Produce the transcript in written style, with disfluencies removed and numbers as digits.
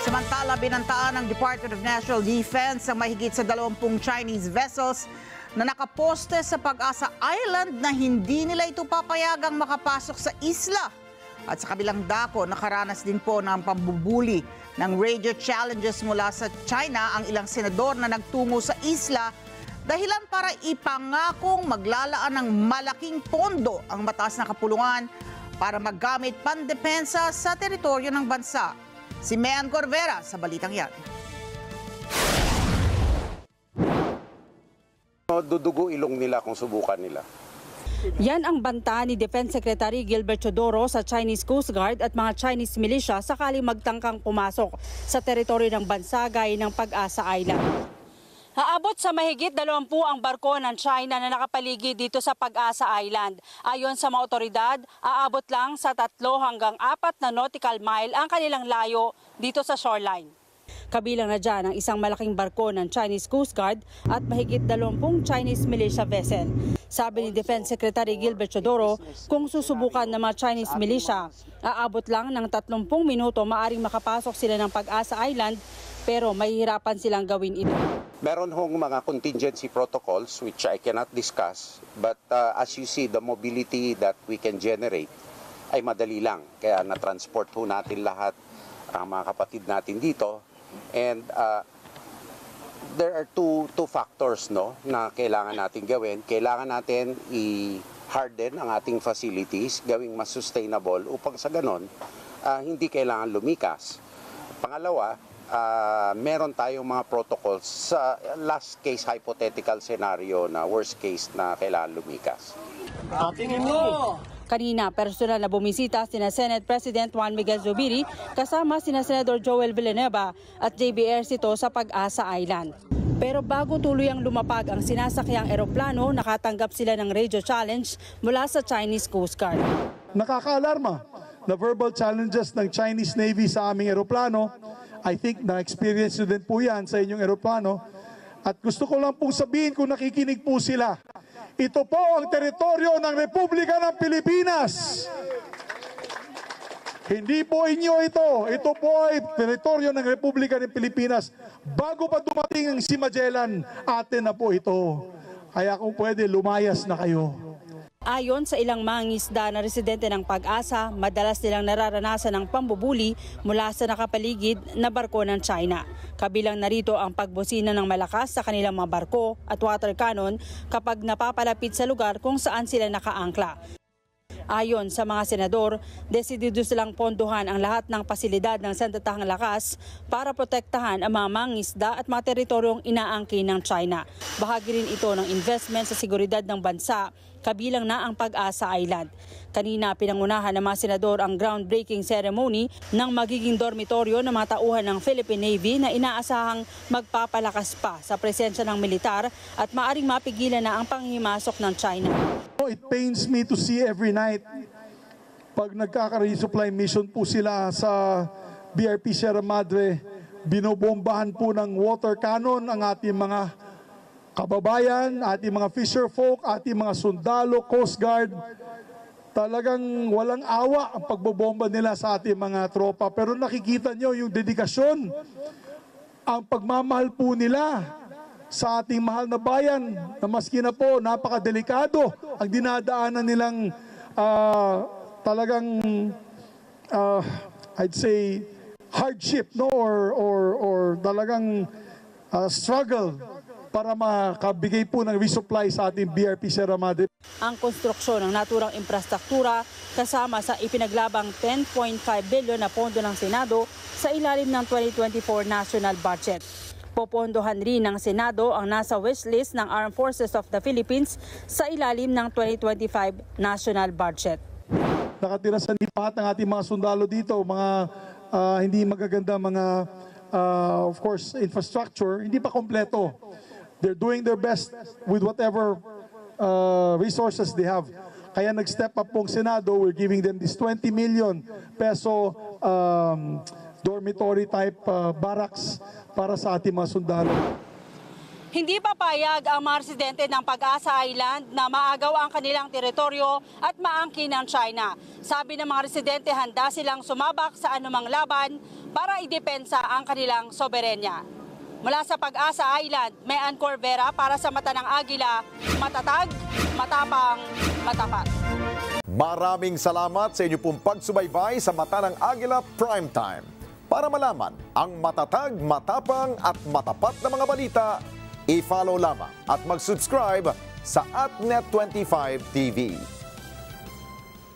Samantala, binantaan ng Department of National Defense ang mahigit sa 20 Chinese vessels na nakaposte sa Pag-asa Island na hindi nila ito papayagang makapasok sa isla. At sa kabilang dako, nakaranas din po ng pambubuli ng radio challenges mula sa China ang ilang senador na nagtungo sa isla dahilan para ipangakong maglalaan ng malaking pondo ang mataas na kapulungan para maggamit pandepensa sa teritoryo ng bansa. Si Mean Corvera sa balitang yan. Dudugo ilong nila kung subukan nila. Yan ang banta ni Defense Secretary Gilbert Chodoro sa Chinese Coast Guard at mga Chinese militia sakaling magtangkang pumasok sa teritoryo ng bansa gaya ng Pag-asa Island. Haabot sa mahigit 20 ang barko ng China na nakapaligid dito sa Pag-asa Island. Ayon sa mga otoridad, aabot lang sa 3 hanggang 4 na nautical mile ang kanilang layo dito sa shoreline. Kabilang na dyan ang isang malaking barko ng Chinese Coast Guard at mahigit 20 Chinese militia vessel. Sabi ni Defense Secretary Gilbert Chodoro, kung susubukan ng mga Chinese militia, aabot lang ng 30 minuto maaring makapasok sila ng Pag-asa Island pero mahihirapan silang gawin ito. Meron hong mga contingency protocols which I cannot discuss, but as you see, the mobility that we can generate ay madali lang. Kaya na-transport ho natin lahat ang mga kapatid natin dito. And there are two factors na kailangan natin gawin. Kailangan natin i-harden ang ating facilities, gawing mas sustainable upang sa ganon hindi kailangan lumikas. Pangalawa, meron tayong mga protocols sa last case hypothetical scenario na worst case na kailangan lumikas. Kanina, personal na bumisita sina Senate President Juan Miguel Zubiri kasama sina Senador Joel Villanueva at JB Ercito sa Pag-asa Island. Pero bago tuluyang lumapag ang sinasakyang eroplano, nakatanggap sila ng radio challenge mula sa Chinese Coast Guard. Nakakaalarma na verbal challenges ng Chinese Navy sa aming eroplano. I think na-experience nyo din po yan sa inyong eroplano. At gusto ko lang pong sabihin kung nakikinig po sila. Ito po ang teritoryo ng Republika ng Pilipinas. Hindi po inyo ito. Ito po ay teritoryo ng Republika ng Pilipinas. Bago pa dumating ang si Magellan, atin na po ito. Kaya kung pwede, lumayas na kayo. Ayon sa ilang mangingisda na residente ng Pag-asa, madalas nilang nararanasan ang pambubuli mula sa nakapaligid na barko ng China. Kabilang narito ang pagbusina ng malakas sa kanilang mga barko at water cannon kapag napapalapit sa lugar kung saan sila nakaangkla. Ayon sa mga senador, desidido silang pondohan ang lahat ng pasilidad ng sandatahang lakas para protektahan ang mga mangingisda at mga teritoryong inaangkin ng China. Bahagi rin ito ng investment sa seguridad ng bansa, kabilang na ang Pag-asa Island. Kanina, pinangunahan ng mga senador ang groundbreaking ceremony ng magiging dormitoryo ng mga tauhan ng Philippine Navy na inaasahang magpapalakas pa sa presensya ng militar at maaring mapigilan na ang panghimasok ng China. It pains me to see every night pag nagkaka-resupply mission po sila sa BRP Sierra Madre, binobombahan po ng water cannon ang ating mga kababayan, ating mga fisher folk, ating mga sundalo, Coast Guard. Talagang walang awa ang pagbobomba nila sa ating mga tropa. Pero nakikita nyo yung dedikasyon, ang pagmamahal po nila sa ating mahal na bayan, na maski na po napakadelikado ang dinadaanan nilang talagang I'd say hardship or talagang struggle para makabigay po ng resupply sa ating BRP Sierra Madre. Ang konstruksyon ng naturang infrastruktura kasama sa ipinaglabang 10.5 bilyon na pondo ng Senado sa ilalim ng 2024 national budget. Popondohan rin ng Senado ang nasa wishlist ng Armed Forces of the Philippines sa ilalim ng 2025 national budget. Nakatira sa lipat ng ating mga sundalo dito, mga hindi magaganda mga of course infrastructure, hindi pa kompleto. They're doing their best with whatever resources they have. Kaya nag-step up pong Senado, we're giving them this 20 million peso dormitory type barracks para sa ating mga sundalo. Hindi papayag ang mga residente ng Pag-asa Island na maagaw ang kanilang teritoryo at maangkin ng China. Sabi ng mga residente, handa silang sumabak sa anumang laban para idepensa ang kanilang soberenya. Mula sa Pag-asa Island, may Ann Corvera para sa Mata ng Agila, matatag, matapang, matapat. Maraming salamat sa inyo pong pagsubaybay sa Mata ng Agila Primetime. Para malaman ang matatag, matapang at matapat na mga balita, i-follow lamang at mag-subscribe sa @Net25 TV.